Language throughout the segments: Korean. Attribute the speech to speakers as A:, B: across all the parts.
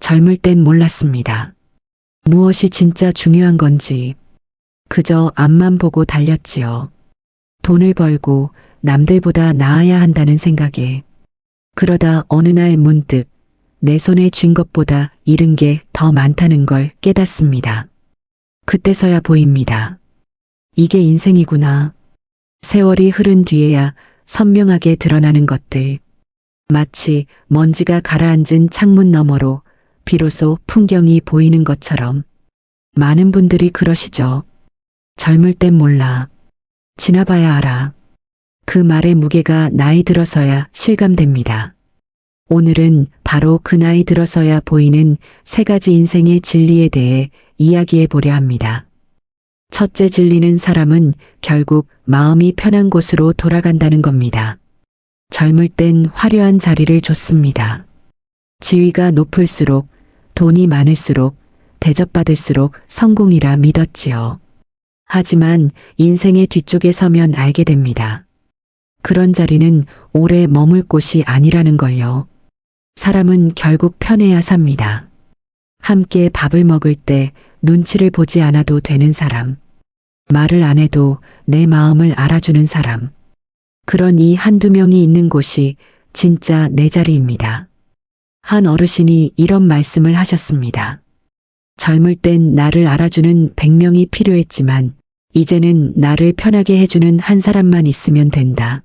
A: 젊을 땐 몰랐습니다. 무엇이 진짜 중요한 건지 그저 앞만 보고 달렸지요. 돈을 벌고 남들보다 나아야 한다는 생각에. 그러다 어느 날 문득 내 손에 쥔 것보다 잃은 게 더 많다는 걸 깨닫습니다. 그때서야 보입니다. 이게 인생이구나. 세월이 흐른 뒤에야 선명하게 드러나는 것들. 마치 먼지가 가라앉은 창문 너머로 비로소 풍경이 보이는 것처럼. 많은 분들이 그러시죠. 젊을 땐 몰라. 지나봐야 알아. 그 말의 무게가 나이 들어서야 실감됩니다. 오늘은 바로 그 나이 들어서야 보이는 세 가지 인생의 진리에 대해 이야기해 보려 합니다. 첫째, 진리는 사람은 결국 마음이 편한 곳으로 돌아간다는 겁니다. 젊을 땐 화려한 자리를 줬습니다. 지위가 높을수록, 돈이 많을수록, 대접받을수록 성공이라 믿었지요. 하지만 인생의 뒤쪽에 서면 알게 됩니다. 그런 자리는 오래 머물 곳이 아니라는 걸요. 사람은 결국 편해야 삽니다. 함께 밥을 먹을 때 눈치를 보지 않아도 되는 사람. 말을 안 해도 내 마음을 알아주는 사람. 그런 이 한두 명이 있는 곳이 진짜 내 자리입니다. 한 어르신이 이런 말씀을 하셨습니다. 젊을 땐 나를 알아주는 100명이 필요했지만 이제는 나를 편하게 해주는 한 사람만 있으면 된다.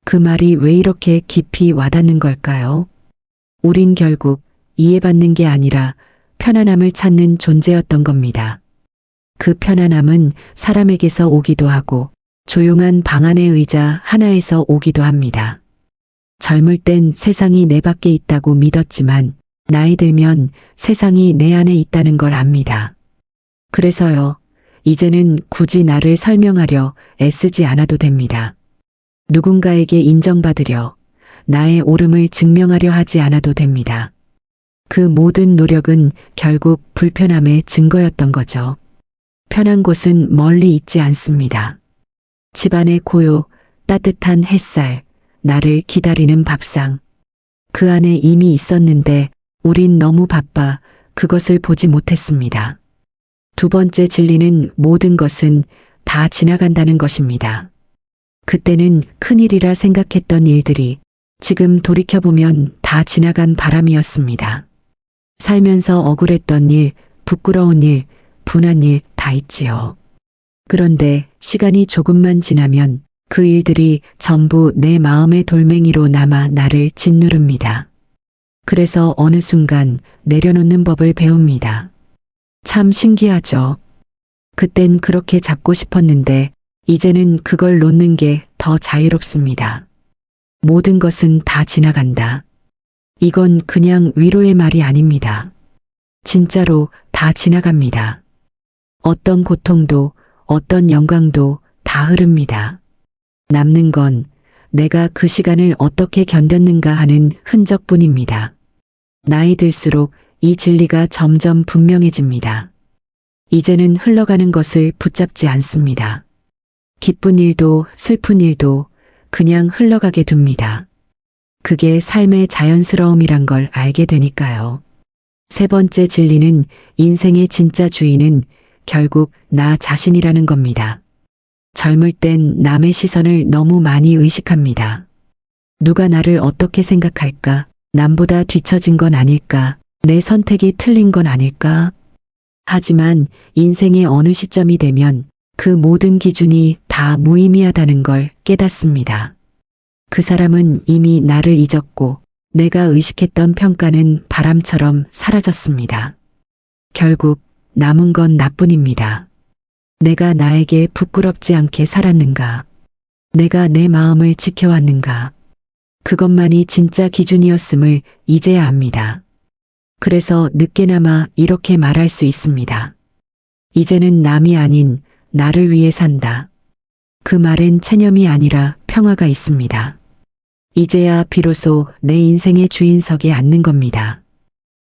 A: 그 말이 왜 이렇게 깊이 와닿는 걸까요? 우린 결국 이해받는 게 아니라 편안함을 찾는 존재였던 겁니다. 그 편안함은 사람에게서 오기도 하고 조용한 방 안의 의자 하나에서 오기도 합니다. 젊을 땐 세상이 내 밖에 있다고 믿었지만 나이 들면 세상이 내 안에 있다는 걸 압니다. 그래서요, 이제는 굳이 나를 설명하려 애쓰지 않아도 됩니다. 누군가에게 인정받으려, 나의 옳음을 증명하려 하지 않아도 됩니다. 그 모든 노력은 결국 불편함의 증거였던 거죠. 편한 곳은 멀리 있지 않습니다. 집안의 고요, 따뜻한 햇살, 나를 기다리는 밥상. 그 안에 이미 있었는데 우린 너무 바빠 그것을 보지 못했습니다. 두 번째 진리는 모든 것은 다 지나간다는 것입니다. 그때는 큰일이라 생각했던 일들이 지금 돌이켜보면 다 지나간 바람이었습니다. 살면서 억울했던 일, 부끄러운 일, 분한 일 다 있지요. 그런데 시간이 조금만 지나면 그 일들이 전부 내 마음의 돌멩이로 남아 나를 짓누릅니다. 그래서 어느 순간 내려놓는 법을 배웁니다. 참 신기하죠. 그땐 그렇게 잡고 싶었는데 이제는 그걸 놓는 게 더 자유롭습니다. 모든 것은 다 지나간다. 이건 그냥 위로의 말이 아닙니다. 진짜로 다 지나갑니다. 어떤 고통도 어떤 영광도 다 흐릅니다. 남는 건 내가 그 시간을 어떻게 견뎠는가 하는 흔적뿐입니다. 나이 들수록 이 진리가 점점 분명해집니다. 이제는 흘러가는 것을 붙잡지 않습니다. 기쁜 일도 슬픈 일도 그냥 흘러가게 둡니다. 그게 삶의 자연스러움이란 걸 알게 되니까요. 세 번째 진리는 인생의 진짜 주인은 결국 나 자신이라는 겁니다. 젊을 땐 남의 시선을 너무 많이 의식합니다. 누가 나를 어떻게 생각할까? 남보다 뒤처진 건 아닐까? 내 선택이 틀린 건 아닐까? 하지만 인생의 어느 시점이 되면 그 모든 기준이 다 무의미하다는 걸 깨닫습니다. 그 사람은 이미 나를 잊었고 내가 의식했던 평가는 바람처럼 사라졌습니다. 결국 남은 건 나뿐입니다. 내가 나에게 부끄럽지 않게 살았는가? 내가 내 마음을 지켜왔는가? 그것만이 진짜 기준이었음을 이제야 압니다. 그래서 늦게나마 이렇게 말할 수 있습니다. 이제는 남이 아닌 나를 위해 산다. 그 말엔 체념이 아니라 평화가 있습니다. 이제야 비로소 내 인생의 주인석에 앉는 겁니다.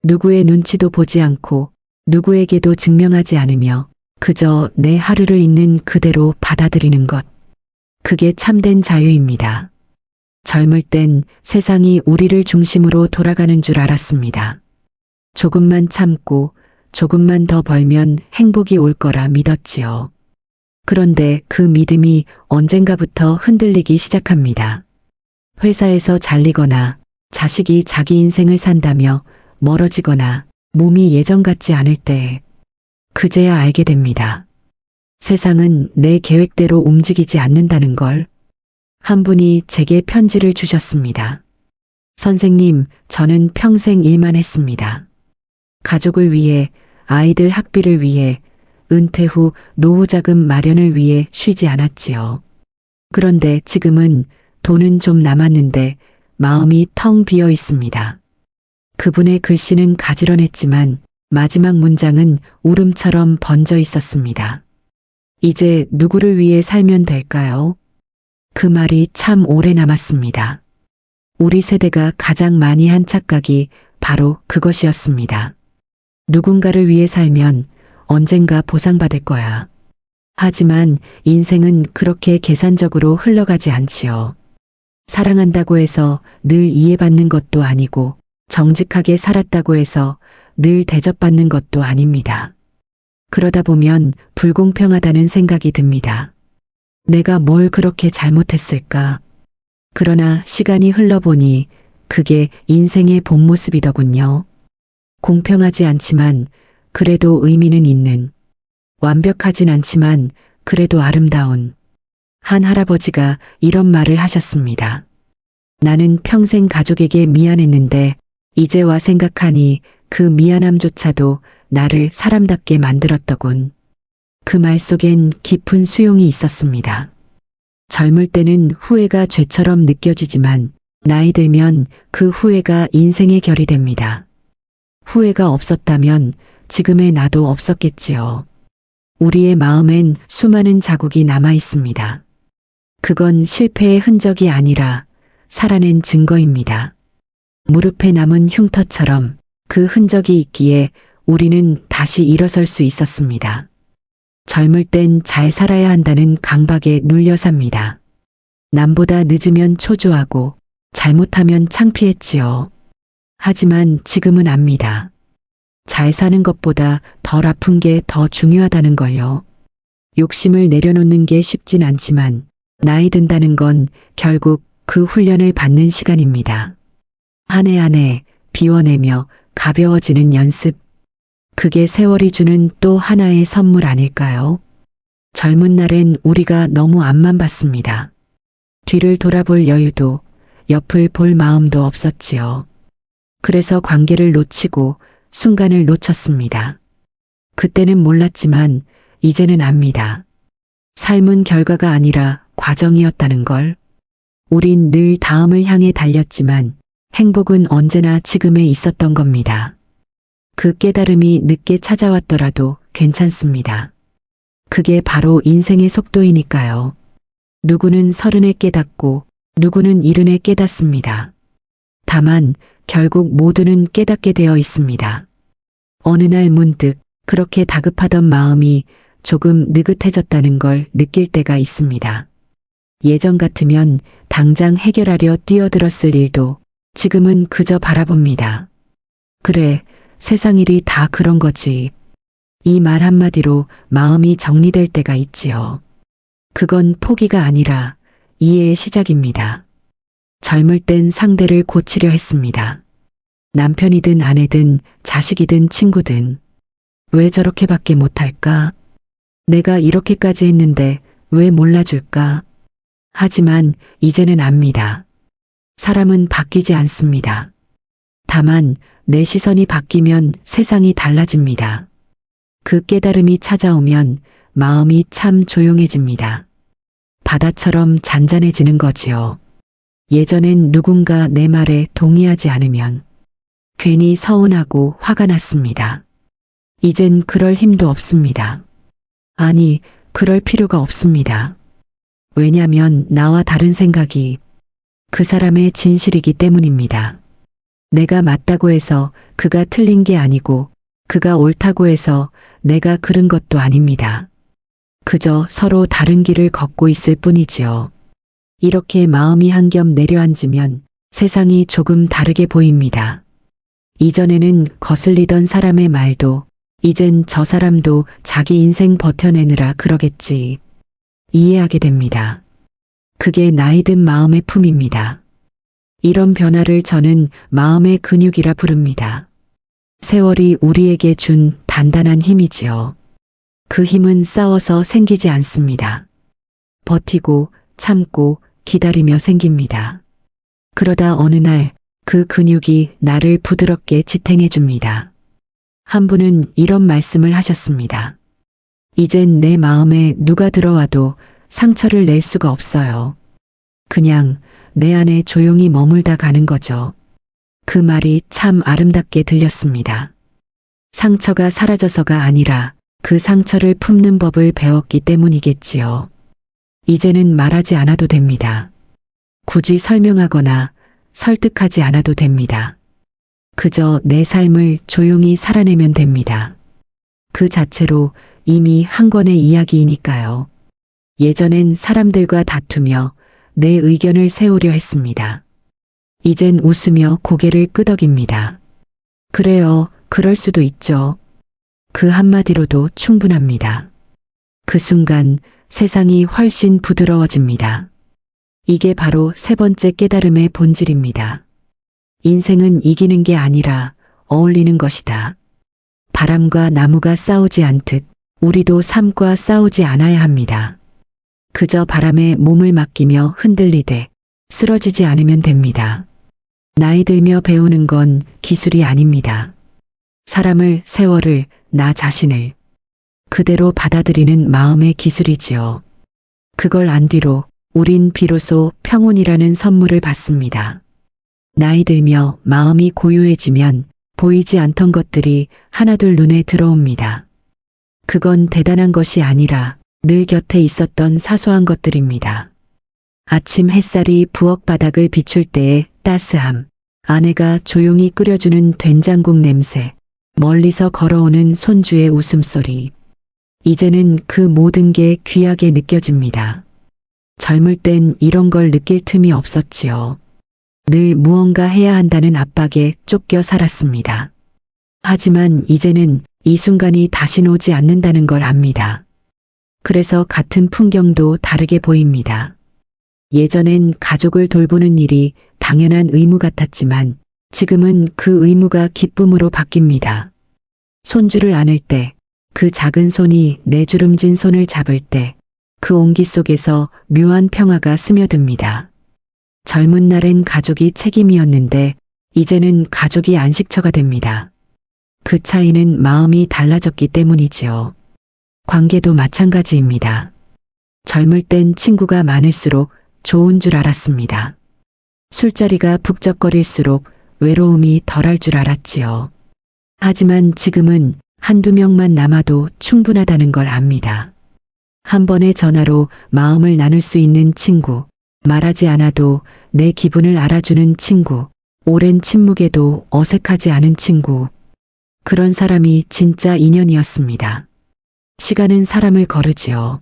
A: 누구의 눈치도 보지 않고 누구에게도 증명하지 않으며 그저 내 하루를 있는 그대로 받아들이는 것. 그게 참된 자유입니다. 젊을 땐 세상이 우리를 중심으로 돌아가는 줄 알았습니다. 조금만 참고 조금만 더 벌면 행복이 올 거라 믿었지요. 그런데 그 믿음이 언젠가부터 흔들리기 시작합니다. 회사에서 잘리거나 자식이 자기 인생을 산다며 멀어지거나 몸이 예전 같지 않을 때 그제야 알게 됩니다. 세상은 내 계획대로 움직이지 않는다는 걸. 한 분이 제게 편지를 주셨습니다. 선생님, 저는 평생 일만 했습니다. 가족을 위해, 아이들 학비를 위해, 은퇴 후 노후 자금 마련을 위해 쉬지 않았지요. 그런데 지금은 돈은 좀 남았는데 마음이 텅 비어 있습니다. 그분의 글씨는 가지런했지만 마지막 문장은 울음처럼 번져 있었습니다. 이제 누구를 위해 살면 될까요? 그 말이 참 오래 남았습니다. 우리 세대가 가장 많이 한 착각이 바로 그것이었습니다. 누군가를 위해 살면 언젠가 보상받을 거야. 하지만 인생은 그렇게 계산적으로 흘러가지 않지요. 사랑한다고 해서 늘 이해받는 것도 아니고 정직하게 살았다고 해서 늘 대접받는 것도 아닙니다. 그러다 보면 불공평하다는 생각이 듭니다. 내가 뭘 그렇게 잘못했을까? 그러나 시간이 흘러보니 그게 인생의 본 모습이더군요. 공평하지 않지만 그래도 의미는 있는, 완벽하진 않지만 그래도 아름다운 한 할아버지가 이런 말을 하셨습니다. 나는 평생 가족에게 미안했는데 이제와 생각하니 그 미안함조차도 나를 사람답게 만들었더군. 그 말 속엔 깊은 수용이 있었습니다. 젊을 때는 후회가 죄처럼 느껴지지만 나이 들면 그 후회가 인생의 결이 됩니다. 후회가 없었다면 지금의 나도 없었겠지요. 우리의 마음엔 수많은 자국이 남아 있습니다. 그건 실패의 흔적이 아니라 살아낸 증거입니다. 무릎에 남은 흉터처럼 그 흔적이 있기에 우리는 다시 일어설 수 있었습니다. 젊을 땐 잘 살아야 한다는 강박에 눌려 삽니다. 남보다 늦으면 초조하고 잘못하면 창피했지요. 하지만 지금은 압니다. 잘 사는 것보다 덜 아픈 게 더 중요하다는 걸요. 욕심을 내려놓는 게 쉽진 않지만 나이 든다는 건 결국 그 훈련을 받는 시간입니다. 한 해 한 해 비워내며 가벼워지는 연습. 그게 세월이 주는 또 하나의 선물 아닐까요? 젊은 날엔 우리가 너무 앞만 봤습니다. 뒤를 돌아볼 여유도 옆을 볼 마음도 없었지요. 그래서 관계를 놓치고 순간을 놓쳤습니다. 그때는 몰랐지만 이제는 압니다. 삶은 결과가 아니라 과정이었다는 걸. 우린 늘 다음을 향해 달렸지만 행복은 언제나 지금에 있었던 겁니다. 그 깨달음이 늦게 찾아왔더라도 괜찮습니다. 그게 바로 인생의 속도이니까요. 누구는 30에 깨닫고 누구는 70에 깨닫습니다. 다만 결국 모두는 깨닫게 되어 있습니다. 어느 날 문득 그렇게 다급하던 마음이 조금 느긋해졌다는 걸 느낄 때가 있습니다. 예전 같으면 당장 해결하려 뛰어들었을 일도 지금은 그저 바라봅니다. 그래, 세상 일이 다 그런 거지. 이 말 한마디로 마음이 정리될 때가 있지요. 그건 포기가 아니라 이해의 시작입니다. 젊을 땐 상대를 고치려 했습니다. 남편이든 아내든 자식이든 친구든. 왜 저렇게밖에 못할까? 내가 이렇게까지 했는데 왜 몰라줄까? 하지만 이제는 압니다. 사람은 바뀌지 않습니다. 다만 내 시선이 바뀌면 세상이 달라집니다. 그 깨달음이 찾아오면 마음이 참 조용해집니다. 바다처럼 잔잔해지는 거지요. 예전엔 누군가 내 말에 동의하지 않으면 괜히 서운하고 화가 났습니다. 이젠 그럴 힘도 없습니다. 아니, 그럴 필요가 없습니다. 왜냐면 나와 다른 생각이 그 사람의 진실이기 때문입니다. 내가 맞다고 해서 그가 틀린 게 아니고 그가 옳다고 해서 내가 그른 것도 아닙니다. 그저 서로 다른 길을 걷고 있을 뿐이지요. 이렇게 마음이 한 겹 내려앉으면 세상이 조금 다르게 보입니다. 이전에는 거슬리던 사람의 말도 이젠 저 사람도 자기 인생 버텨내느라 그러겠지. 이해하게 됩니다. 그게 나이 든 마음의 품입니다. 이런 변화를 저는 마음의 근육이라 부릅니다. 세월이 우리에게 준 단단한 힘이지요. 그 힘은 싸워서 생기지 않습니다. 버티고 참고 기다리며 생깁니다. 그러다 어느 날 그 근육이 나를 부드럽게 지탱해 줍니다. 한 분은 이런 말씀을 하셨습니다. 이젠 내 마음에 누가 들어와도 상처를 낼 수가 없어요. 그냥 내 안에 조용히 머물다 가는 거죠. 그 말이 참 아름답게 들렸습니다. 상처가 사라져서가 아니라 그 상처를 품는 법을 배웠기 때문이겠지요. 이제는 말하지 않아도 됩니다. 굳이 설명하거나 설득하지 않아도 됩니다. 그저 내 삶을 조용히 살아내면 됩니다. 그 자체로 이미 한 권의 이야기이니까요. 예전엔 사람들과 다투며 내 의견을 세우려 했습니다. 이젠 웃으며 고개를 끄덕입니다. 그래요, 그럴 수도 있죠. 그 한마디로도 충분합니다. 그 순간 세상이 훨씬 부드러워집니다. 이게 바로 세 번째 깨달음의 본질입니다. 인생은 이기는 게 아니라 어울리는 것이다. 바람과 나무가 싸우지 않듯 우리도 삶과 싸우지 않아야 합니다. 그저 바람에 몸을 맡기며 흔들리되 쓰러지지 않으면 됩니다. 나이 들며 배우는 건 기술이 아닙니다. 사람을, 세월을, 나 자신을 그대로 받아들이는 마음의 기술이지요. 그걸 안 뒤로 우린 비로소 평온이라는 선물을 받습니다. 나이 들며 마음이 고요해지면 보이지 않던 것들이 하나둘 눈에 들어옵니다. 그건 대단한 것이 아니라 늘 곁에 있었던 사소한 것들입니다. 아침 햇살이 부엌 바닥을 비출 때의 따스함, 아내가 조용히 끓여주는 된장국 냄새, 멀리서 걸어오는 손주의 웃음소리. 이제는 그 모든 게 귀하게 느껴집니다. 젊을 땐 이런 걸 느낄 틈이 없었지요. 늘 무언가 해야 한다는 압박에 쫓겨 살았습니다. 하지만 이제는 이 순간이 다시 오지 않는다는 걸 압니다. 그래서 같은 풍경도 다르게 보입니다. 예전엔 가족을 돌보는 일이 당연한 의무 같았지만 지금은 그 의무가 기쁨으로 바뀝니다. 손주를 안을 때, 그 작은 손이 내주름진 손을 잡을 때, 그 온기 속에서 묘한 평화가 스며듭니다. 젊은 날엔 가족이 책임이었는데 이제는 가족이 안식처가 됩니다. 그 차이는 마음이 달라졌기 때문이지요. 관계도 마찬가지입니다. 젊을 땐 친구가 많을수록 좋은 줄 알았습니다. 술자리가 북적거릴수록 외로움이 덜할 줄 알았지요. 하지만 지금은 한두 명만 남아도 충분하다는 걸 압니다. 한 번의 전화로 마음을 나눌 수 있는 친구, 말하지 않아도 내 기분을 알아주는 친구, 오랜 침묵에도 어색하지 않은 친구. 그런 사람이 진짜 인연이었습니다. 시간은 사람을 거르지요.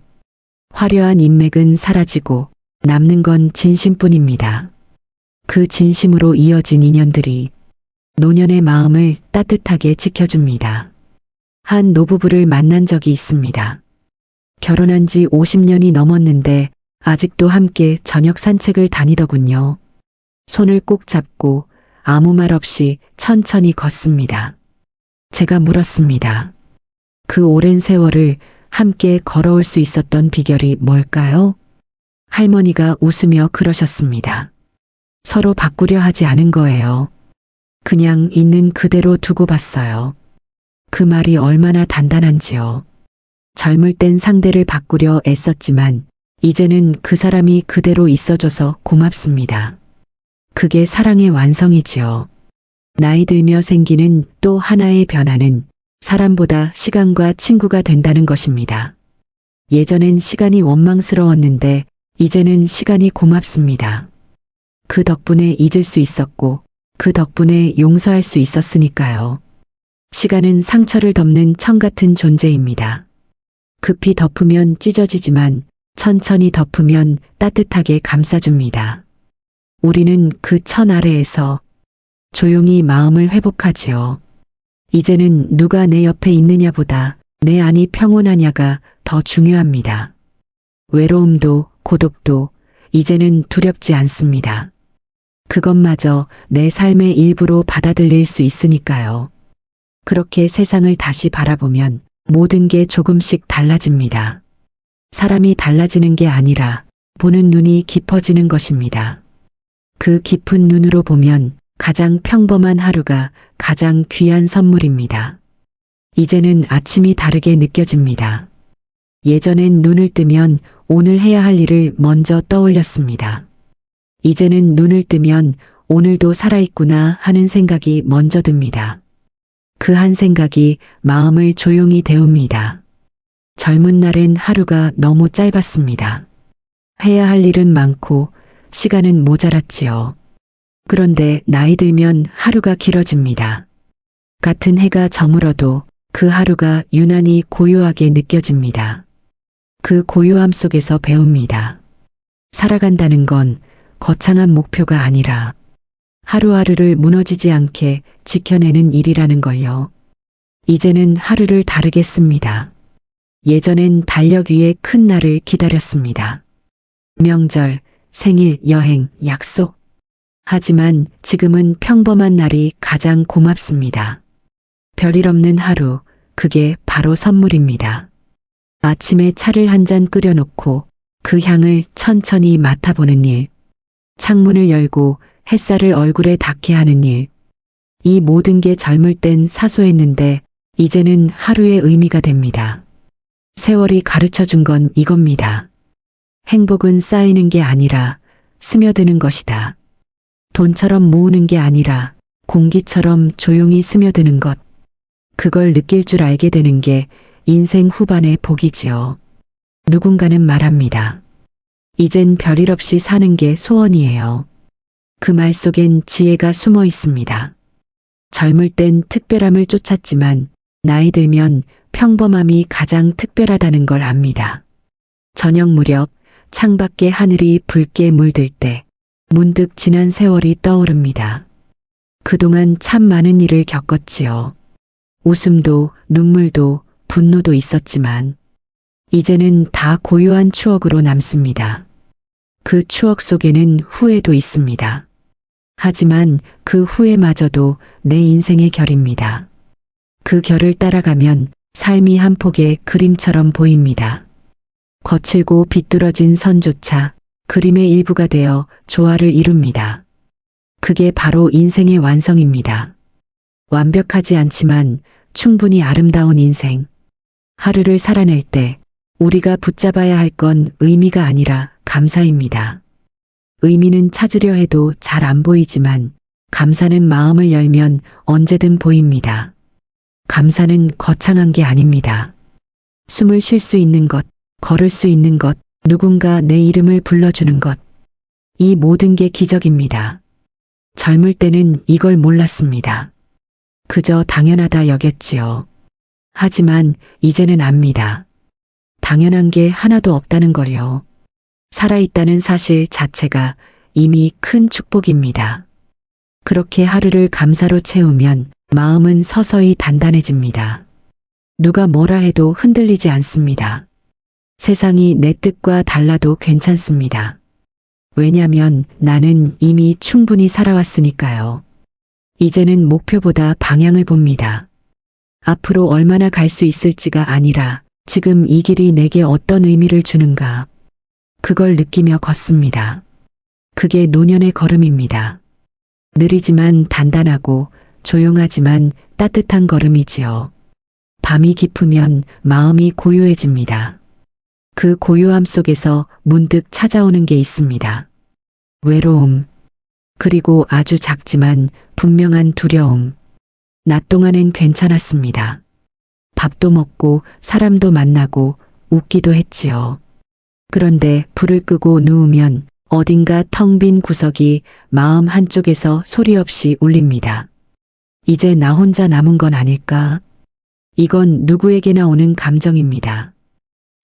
A: 화려한 인맥은 사라지고 남는 건 진심뿐입니다. 그 진심으로 이어진 인연들이 노년의 마음을 따뜻하게 지켜줍니다. 한 노부부를 만난 적이 있습니다. 결혼한 지 50년이 넘었는데 아직도 함께 저녁 산책을 다니더군요. 손을 꼭 잡고 아무 말 없이 천천히 걷습니다. 제가 물었습니다. 그 오랜 세월을 함께 걸어올 수 있었던 비결이 뭘까요? 할머니가 웃으며 그러셨습니다. 서로 바꾸려 하지 않은 거예요. 그냥 있는 그대로 두고 봤어요. 그 말이 얼마나 단단한지요. 젊을 땐 상대를 바꾸려 애썼지만 이제는 그 사람이 그대로 있어줘서 고맙습니다. 그게 사랑의 완성이지요. 나이 들며 생기는 또 하나의 변화는 사람보다 시간과 친구가 된다는 것입니다. 예전엔 시간이 원망스러웠는데 이제는 시간이 고맙습니다. 그 덕분에 잊을 수 있었고 그 덕분에 용서할 수 있었으니까요. 시간은 상처를 덮는 청 같은 존재입니다. 급히 덮으면 찢어지지만 천천히 덮으면 따뜻하게 감싸줍니다. 우리는 그 천 아래에서 조용히 마음을 회복하지요. 이제는 누가 내 옆에 있느냐보다 내 안이 평온하냐가 더 중요합니다. 외로움도 고독도 이제는 두렵지 않습니다. 그것마저 내 삶의 일부로 받아들일 수 있으니까요. 그렇게 세상을 다시 바라보면 모든 게 조금씩 달라집니다. 사람이 달라지는 게 아니라 보는 눈이 깊어지는 것입니다. 그 깊은 눈으로 보면 가장 평범한 하루가 가장 귀한 선물입니다. 이제는 아침이 다르게 느껴집니다. 예전엔 눈을 뜨면 오늘 해야 할 일을 먼저 떠올렸습니다. 이제는 눈을 뜨면 오늘도 살아있구나 하는 생각이 먼저 듭니다. 그 한 생각이 마음을 조용히 데웁니다. 젊은 날엔 하루가 너무 짧았습니다. 해야 할 일은 많고 시간은 모자랐지요. 그런데 나이 들면 하루가 길어집니다. 같은 해가 저물어도 그 하루가 유난히 고요하게 느껴집니다. 그 고요함 속에서 배웁니다. 살아간다는 건 거창한 목표가 아니라 하루하루를 무너지지 않게 지켜내는 일이라는 걸요. 이제는 하루를 다르게 씁니다. 예전엔 달력 위에 큰 날을 기다렸습니다. 명절, 생일, 여행, 약속. 하지만 지금은 평범한 날이 가장 고맙습니다. 별일 없는 하루, 그게 바로 선물입니다. 아침에 차를 한 잔 끓여놓고 그 향을 천천히 맡아보는 일. 창문을 열고 햇살을 얼굴에 닿게 하는 일. 이 모든 게 젊을 땐 사소했는데 이제는 하루의 의미가 됩니다. 세월이 가르쳐 준 건 이겁니다. 행복은 쌓이는 게 아니라 스며드는 것이다. 돈처럼 모으는 게 아니라 공기처럼 조용히 스며드는 것. 그걸 느낄 줄 알게 되는 게 인생 후반의 복이지요. 누군가는 말합니다. 이젠 별일 없이 사는 게 소원이에요. 그 말 속엔 지혜가 숨어 있습니다. 젊을 땐 특별함을 쫓았지만 나이 들면 평범함이 가장 특별하다는 걸 압니다. 저녁 무렵 창밖에 하늘이 붉게 물들 때 문득 지난 세월이 떠오릅니다. 그동안 참 많은 일을 겪었지요. 웃음도 눈물도 분노도 있었지만 이제는 다 고요한 추억으로 남습니다. 그 추억 속에는 후회도 있습니다. 하지만 그 후회마저도 내 인생의 결입니다. 그 결을 따라가면 삶이 한 폭의 그림처럼 보입니다. 거칠고 비뚤어진 선조차 그림의 일부가 되어 조화를 이룹니다. 그게 바로 인생의 완성입니다. 완벽하지 않지만 충분히 아름다운 인생. 하루를 살아낼 때 우리가 붙잡아야 할 건 의미가 아니라 감사입니다. 의미는 찾으려 해도 잘 안 보이지만 감사는 마음을 열면 언제든 보입니다. 감사는 거창한 게 아닙니다. 숨을 쉴 수 있는 것, 걸을 수 있는 것, 누군가 내 이름을 불러주는 것. 이 모든 게 기적입니다. 젊을 때는 이걸 몰랐습니다. 그저 당연하다 여겼지요. 하지만 이제는 압니다. 당연한 게 하나도 없다는 걸요. 살아있다는 사실 자체가 이미 큰 축복입니다. 그렇게 하루를 감사로 채우면 마음은 서서히 단단해집니다. 누가 뭐라 해도 흔들리지 않습니다. 세상이 내 뜻과 달라도 괜찮습니다. 왜냐면 나는 이미 충분히 살아왔으니까요. 이제는 목표보다 방향을 봅니다. 앞으로 얼마나 갈 수 있을지가 아니라 지금 이 길이 내게 어떤 의미를 주는가. 그걸 느끼며 걷습니다. 그게 노년의 걸음입니다. 느리지만 단단하고 조용하지만 따뜻한 걸음이지요. 밤이 깊으면 마음이 고요해집니다. 그 고요함 속에서 문득 찾아오는 게 있습니다. 외로움, 그리고 아주 작지만 분명한 두려움. 낮 동안엔 괜찮았습니다. 밥도 먹고 사람도 만나고 웃기도 했지요. 그런데 불을 끄고 누우면 어딘가 텅 빈 구석이 마음 한쪽에서 소리 없이 울립니다. 이제 나 혼자 남은 건 아닐까? 이건 누구에게나 오는 감정입니다.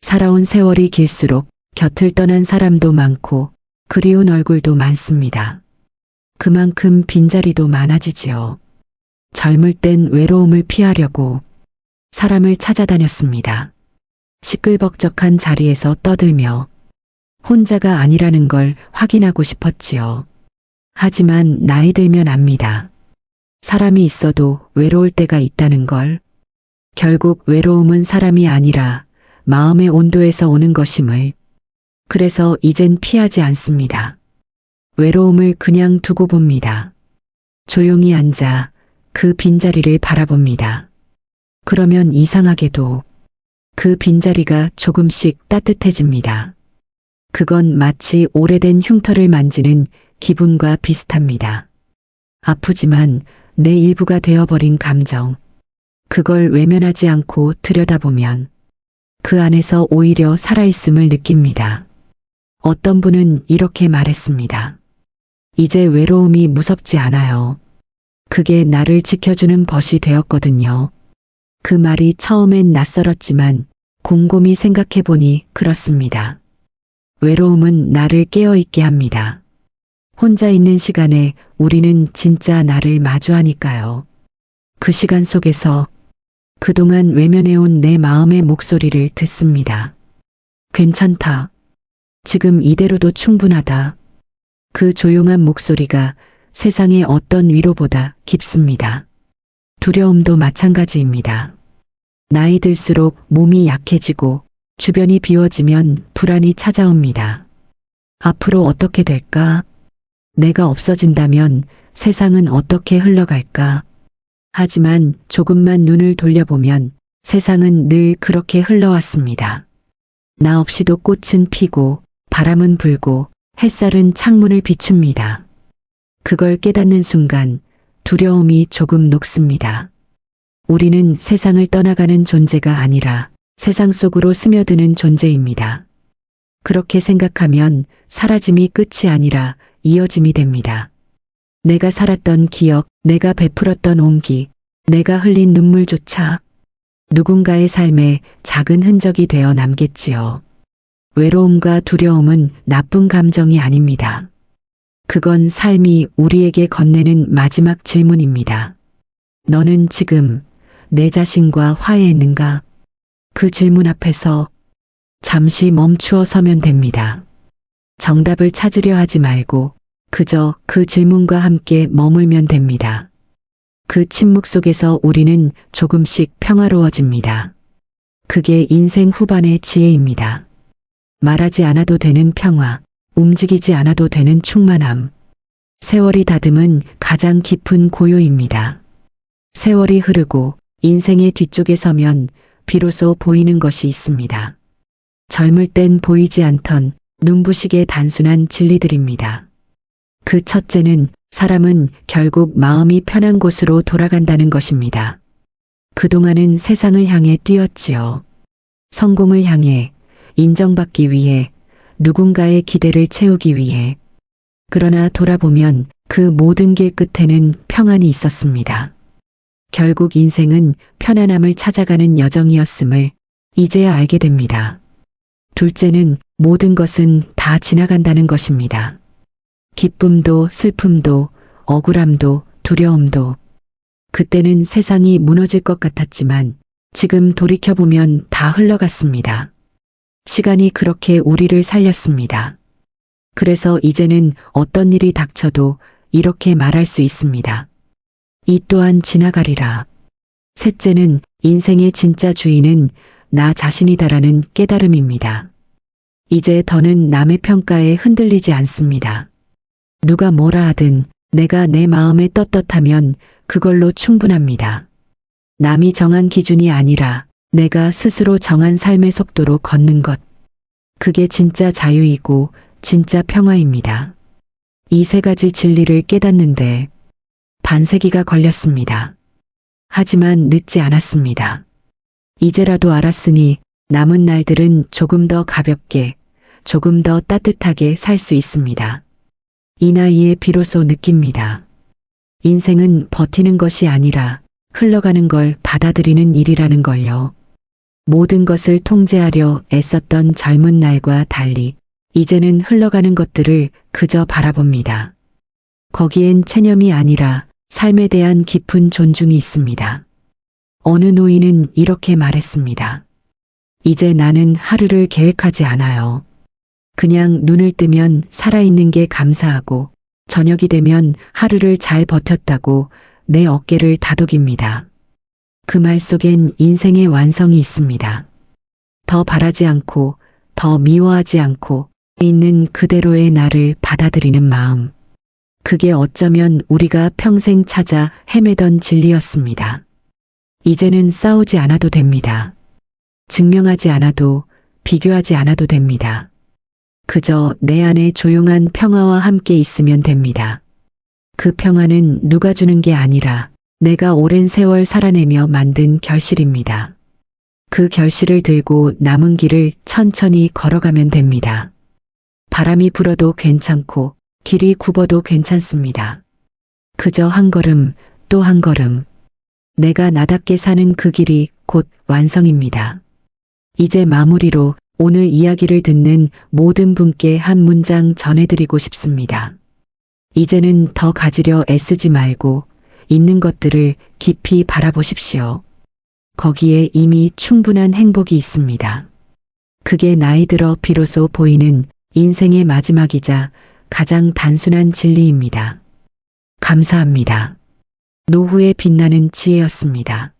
A: 살아온 세월이 길수록 곁을 떠난 사람도 많고 그리운 얼굴도 많습니다. 그만큼 빈자리도 많아지지요. 젊을 땐 외로움을 피하려고 사람을 찾아다녔습니다. 시끌벅적한 자리에서 떠들며 혼자가 아니라는 걸 확인하고 싶었지요. 하지만 나이 들면 압니다. 사람이 있어도 외로울 때가 있다는 걸. 결국 외로움은 사람이 아니라 마음의 온도에서 오는 것임을. 그래서 이젠 피하지 않습니다. 외로움을 그냥 두고 봅니다. 조용히 앉아 그 빈자리를 바라봅니다. 그러면 이상하게도 그 빈자리가 조금씩 따뜻해집니다. 그건 마치 오래된 흉터를 만지는 기분과 비슷합니다. 아프지만 내 일부가 되어버린 감정. 그걸 외면하지 않고 들여다보면 그 안에서 오히려 살아있음을 느낍니다. 어떤 분은 이렇게 말했습니다. 이제 외로움이 무섭지 않아요. 그게 나를 지켜주는 벗이 되었거든요. 그 말이 처음엔 낯설었지만 곰곰이 생각해보니 그렇습니다. 외로움은 나를 깨어있게 합니다. 혼자 있는 시간에 우리는 진짜 나를 마주하니까요. 그 시간 속에서 그동안 외면해온 내 마음의 목소리를 듣습니다. 괜찮다. 지금 이대로도 충분하다. 그 조용한 목소리가 세상의 어떤 위로보다 깊습니다. 두려움도 마찬가지입니다. 나이 들수록 몸이 약해지고 주변이 비워지면 불안이 찾아옵니다. 앞으로 어떻게 될까? 내가 없어진다면 세상은 어떻게 흘러갈까? 하지만 조금만 눈을 돌려보면 세상은 늘 그렇게 흘러왔습니다. 나 없이도 꽃은 피고 바람은 불고 햇살은 창문을 비춥니다. 그걸 깨닫는 순간 두려움이 조금 녹습니다. 우리는 세상을 떠나가는 존재가 아니라 세상 속으로 스며드는 존재입니다. 그렇게 생각하면 사라짐이 끝이 아니라 이어짐이 됩니다. 내가 살았던 기억, 내가 베풀었던 온기, 내가 흘린 눈물조차 누군가의 삶에 작은 흔적이 되어 남겠지요. 외로움과 두려움은 나쁜 감정이 아닙니다. 그건 삶이 우리에게 건네는 마지막 질문입니다. 너는 지금 내 자신과 화해했는가? 그 질문 앞에서 잠시 멈추어 서면 됩니다. 정답을 찾으려 하지 말고 그저 그 질문과 함께 머물면 됩니다. 그 침묵 속에서 우리는 조금씩 평화로워집니다. 그게 인생 후반의 지혜입니다. 말하지 않아도 되는 평화, 움직이지 않아도 되는 충만함. 세월이 다듬은 가장 깊은 고요입니다. 세월이 흐르고 인생의 뒤쪽에 서면 비로소 보이는 것이 있습니다. 젊을 땐 보이지 않던 눈부시게 단순한 진리들입니다. 그 첫째는 사람은 결국 마음이 편한 곳으로 돌아간다는 것입니다. 그동안은 세상을 향해 뛰었지요. 성공을 향해, 인정받기 위해, 누군가의 기대를 채우기 위해. 그러나 돌아보면 그 모든 길 끝에는 평안이 있었습니다. 결국 인생은 편안함을 찾아가는 여정이었음을 이제야 알게 됩니다. 둘째는 모든 것은 다 지나간다는 것입니다. 기쁨도 슬픔도 억울함도 두려움도. 그때는 세상이 무너질 것 같았지만 지금 돌이켜보면 다 흘러갔습니다. 시간이 그렇게 우리를 살렸습니다. 그래서 이제는 어떤 일이 닥쳐도 이렇게 말할 수 있습니다. 이 또한 지나가리라. 셋째는 인생의 진짜 주인은 나 자신이다라는 깨달음입니다. 이제 더는 남의 평가에 흔들리지 않습니다. 누가 뭐라 하든 내가 내 마음에 떳떳하면 그걸로 충분합니다. 남이 정한 기준이 아니라 내가 스스로 정한 삶의 속도로 걷는 것. 그게 진짜 자유이고 진짜 평화입니다. 이 세 가지 진리를 깨닫는데 반세기가 걸렸습니다. 하지만 늦지 않았습니다. 이제라도 알았으니 남은 날들은 조금 더 가볍게, 조금 더 따뜻하게 살 수 있습니다. 이 나이에 비로소 느낍니다. 인생은 버티는 것이 아니라 흘러가는 걸 받아들이는 일이라는 걸요. 모든 것을 통제하려 애썼던 젊은 날과 달리 이제는 흘러가는 것들을 그저 바라봅니다. 거기엔 체념이 아니라 삶에 대한 깊은 존중이 있습니다. 어느 노인은 이렇게 말했습니다. 이제 나는 하루를 계획하지 않아요. 그냥 눈을 뜨면 살아있는 게 감사하고 저녁이 되면 하루를 잘 버텼다고 내 어깨를 다독입니다. 그 말 속엔 인생의 완성이 있습니다. 더 바라지 않고 더 미워하지 않고 있는 그대로의 나를 받아들이는 마음. 그게 어쩌면 우리가 평생 찾아 헤매던 진리였습니다. 이제는 싸우지 않아도 됩니다. 증명하지 않아도 비교하지 않아도 됩니다. 그저 내 안에 조용한 평화와 함께 있으면 됩니다. 그 평화는 누가 주는 게 아니라 내가 오랜 세월 살아내며 만든 결실입니다. 그 결실을 들고 남은 길을 천천히 걸어가면 됩니다. 바람이 불어도 괜찮고 길이 굽어도 괜찮습니다. 그저 한 걸음 또 한 걸음. 내가 나답게 사는 그 길이 곧 완성입니다. 이제 마무리로 오늘 이야기를 듣는 모든 분께 한 문장 전해드리고 싶습니다. 이제는 더 가지려 애쓰지 말고 있는 것들을 깊이 바라보십시오. 거기에 이미 충분한 행복이 있습니다. 그게 나이 들어 비로소 보이는 인생의 마지막이자 가장 단순한 진리입니다. 감사합니다. 노후에 빛나는 지혜였습니다.